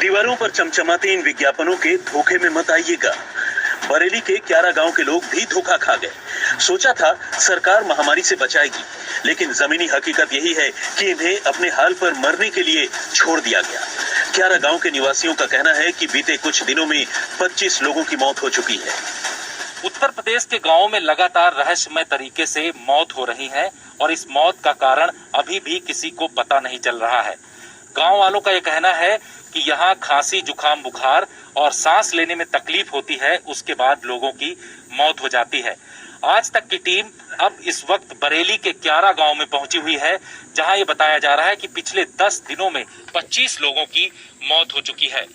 दीवारों पर चमचमाते इन विज्ञापनों के धोखे में मत आइएगा। बरेली के क्यारा गांव के लोग भी धोखा खा गए। सोचा था सरकार महामारी से बचाएगी, लेकिन जमीनी हकीकत यही है कि इन्हें अपने हाल पर मरने के लिए छोड़ दिया गया। क्यारा गांव के निवासियों का कहना है कि बीते कुछ दिनों में 25 लोगों की मौत हो चुकी है। उत्तर प्रदेश के गांवों में लगातार रहस्यमय तरीके से मौत हो रही है और इस मौत का कारण अभी भी किसी को पता नहीं चल रहा है। गांव वालों का यह कहना है कि यहाँ खांसी, जुकाम, बुखार और सांस लेने में तकलीफ होती है, उसके बाद लोगों की मौत हो जाती है। आज तक की टीम अब इस वक्त बरेली के क्यारा गांव में पहुंची हुई है, जहां ये बताया जा रहा है कि पिछले 10 दिनों में 25 लोगों की मौत हो चुकी है।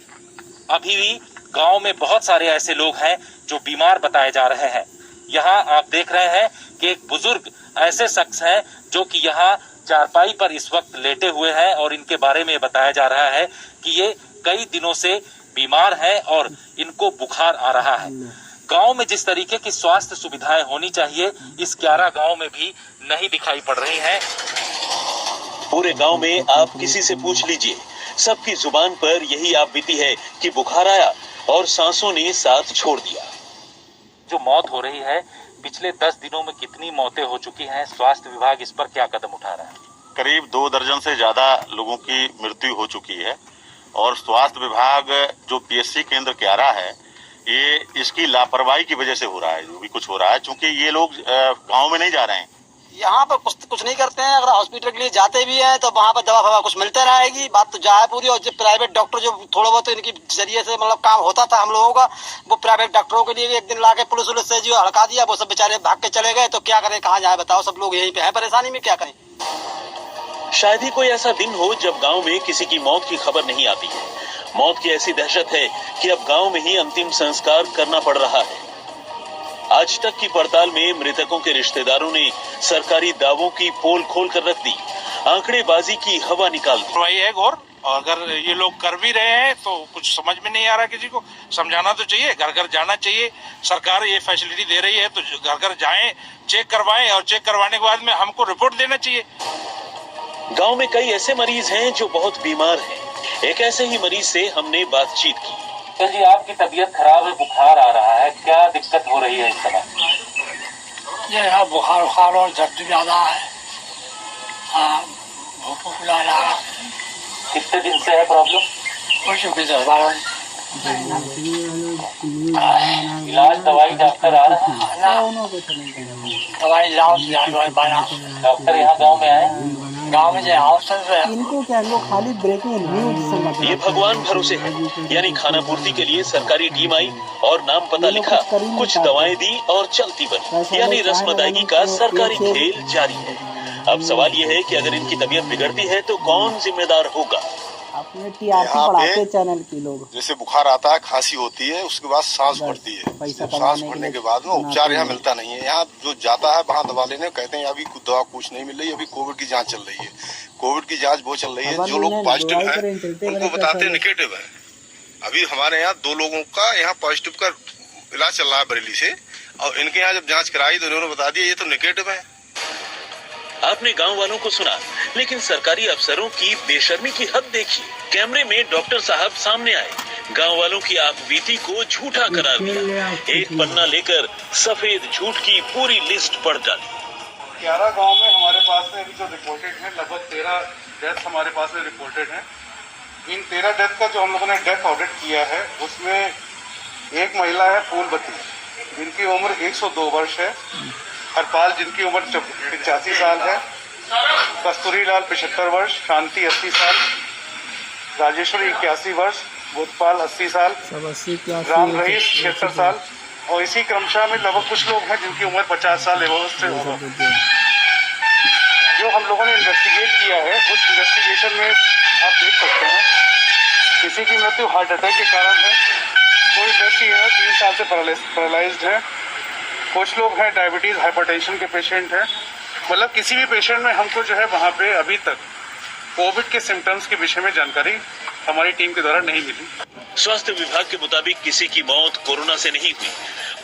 अभी भी गांव में बहुत सारे ऐसे लोग हैं जो बीमार बताए जा रहे हैं। यहाँ आप देख रहे हैं कि एक बुजुर्ग ऐसे शख्स हैं जो कि यहाँ चारपाई पर इस वक्त लेटे हुए हैं और इनके बारे में बताया जा रहा है कि ये कई दिनों से बीमार हैं और इनको बुखार आ रहा है। गांव में जिस तरीके की स्वास्थ्य सुविधाएं होनी चाहिए, इस क्यारा गांव में भी नहीं दिखाई पड़ रही हैं। पूरे गांव में आप किसी से पूछ लीजिए, सबकी जुबान पर यही आप बीती है कि बुखार आया और सांसों ने साथ छोड़ दिया। जो मौत हो रही है, पिछले 10 दिनों में कितनी मौतें हो चुकी हैं, स्वास्थ्य विभाग इस पर क्या कदम उठा रहा है? करीब 2 दर्जन से ज्यादा लोगों की मृत्यु हो चुकी है और स्वास्थ्य विभाग जो पीएचसी केंद्र क्यारा है, ये इसकी लापरवाही की वजह से हो रहा है। जो भी कुछ हो रहा है, चूंकि ये लोग गांव में नहीं जा रहे हैं, यहाँ पर कुछ नहीं करते हैं। अगर हॉस्पिटल के लिए जाते भी हैं तो वहाँ पर दवा फवा कुछ मिलते रहेगी, बात तो जाए पूरी। और जो प्राइवेट डॉक्टर जो थोड़ा बहुत इनके जरिए से मतलब काम होता था हम लोगों का, वो प्राइवेट डॉक्टरों के लिए भी एक दिन लाके पुलिस उलिस से जो हड़का दिया, वो सब बेचारे भाग के चले गए। तो क्या करें, कहाँ जाए बताओ? सब लोग यहीं पे हैं परेशानी में, क्या करें? शायद ही कोई ऐसा दिन हो जब गांव में किसी की मौत की खबर नहीं आती है। मौत की ऐसी दहशत है कि अब गांव में ही अंतिम संस्कार करना पड़ रहा है। आज तक की पड़ताल में मृतकों के रिश्तेदारों ने सरकारी दावों की पोल खोल कर रख दी, आंकड़ेबाजी की हवा निकाल दी। वही है और अगर ये लोग कर भी रहे हैं तो कुछ समझ में नहीं आ रहा। किसी को समझाना तो चाहिए, घर घर जाना चाहिए। सरकार ये फैसिलिटी दे रही है तो घर घर जाएं, चेक करवाएं और चेक करवाने के बाद में हमको रिपोर्ट देना चाहिए। गांव में कई ऐसे मरीज हैं जो बहुत बीमार हैं। एक ऐसे ही मरीज से हमने बातचीत की। तो जी, आपकी तबीयत खराब है, बुखार आ रहा है, क्या दिक्कत हो रही है इस समय? ये है बुखार और सर्दी ज्यादा है, भूख लगा रहा है। कितने दिन से है प्रॉब्लम? कुछ भी 10-12 इलाज दवाई डॉक्टर आ रहा है? दवाई लाओ, डॉक्टर यहाँ गांव में आए? गाँव में जाओ इनको क्या, इनको खाली ब्रेकिंग न्यूज। ये भगवान भरोसे है, यानी खाना पूर्ति के लिए सरकारी टीम आई और नाम पता लिखा, कुछ दवाएं दी और चलती बनी, यानी रस्म अदायगी का सरकारी खेल जारी है। अब सवाल ये है कि अगर इनकी तबीयत बिगड़ती है तो कौन जिम्मेदार होगा? अपने टीआरपी बढ़ाते चैनल के लोग। जैसे बुखार आता है, खांसी होती है, उसके बाद सांस बढ़ती है। सांस बढ़ने के बाद में उपचार यहाँ मिलता नहीं है। यहाँ जो जाता है वहाँ दवा लेने, कहते हैं अभी दवा कुछ नहीं मिल रही, अभी कोविड की जांच चल रही है। कोविड की जांच वो चल रही है, जो लोग पॉजिटिव है उनको बताते हैं निगेटिव है। अभी हमारे यहाँ 2 लोगों का यहाँ पॉजिटिव का इलाज चल रहा है बरेली से, और इनके यहाँ जब जाँच कराई तो उन्होंने बता दिया ये तो निगेटिव है। आपने गांव वालों को सुना, लेकिन सरकारी अफसरों की बेशर्मी की हद देखिए। कैमरे में डॉक्टर साहब सामने आए, गांव वालों की आपबीती को झूठा करार दिया। एक पन्ना लेकर सफेद झूठ की पूरी लिस्ट पढ़ डाली। क्यारा गांव में हमारे पास में अभी जो रिपोर्टेड है, लगभग 13 डेथ हमारे पास में रिपोर्टेड है। इन 13 डेथ का जो हम लोगों ने डेथ ऑडिट किया है, उसमें एक महिला है फूलबती, जिनकी उम्र 102 वर्ष है। हरपाल, जिनकी उम्र 85 साल है। कस्तूरी लाल 75 वर्ष, शांति 80 साल, राजेश्वरी 81 वर्ष, भूतपाल 80 साल, राम रहीश 76 साल, और इसी क्रमशः में लगभग कुछ लोग हैं जिनकी उम्र 50 साल एवं से होगा। जो हम लोगों ने इन्वेस्टिगेट किया है, उस इन्वेस्टिगेशन में आप देख सकते हैं किसी की मृत्यु हार्ट अटैक के कारण है, कोई व्यक्ति है 3 साल से पैरालाइज्ड है, कुछ लोग हैं डायबिटीज हाइपरटेंशन के पेशेंट हैं। मतलब किसी भी पेशेंट में हमको जो है वहाँ पे अभी तक कोविड के सिम्टम्स के विषय में जानकारी हमारी टीम के द्वारा नहीं मिली। स्वास्थ्य विभाग के मुताबिक किसी की मौत कोरोना से नहीं हुई।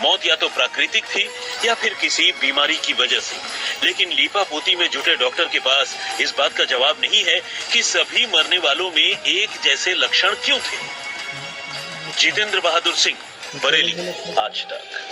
मौत या तो प्राकृतिक थी या फिर किसी बीमारी की वजह से। लेकिन लीपापोती में जुटे डॉक्टर के पास इस बात का जवाब नहीं है कि सभी मरने वालों में एक जैसे लक्षण क्यों थे। जितेंद्र बहादुर सिंह, बरेली, आज तक।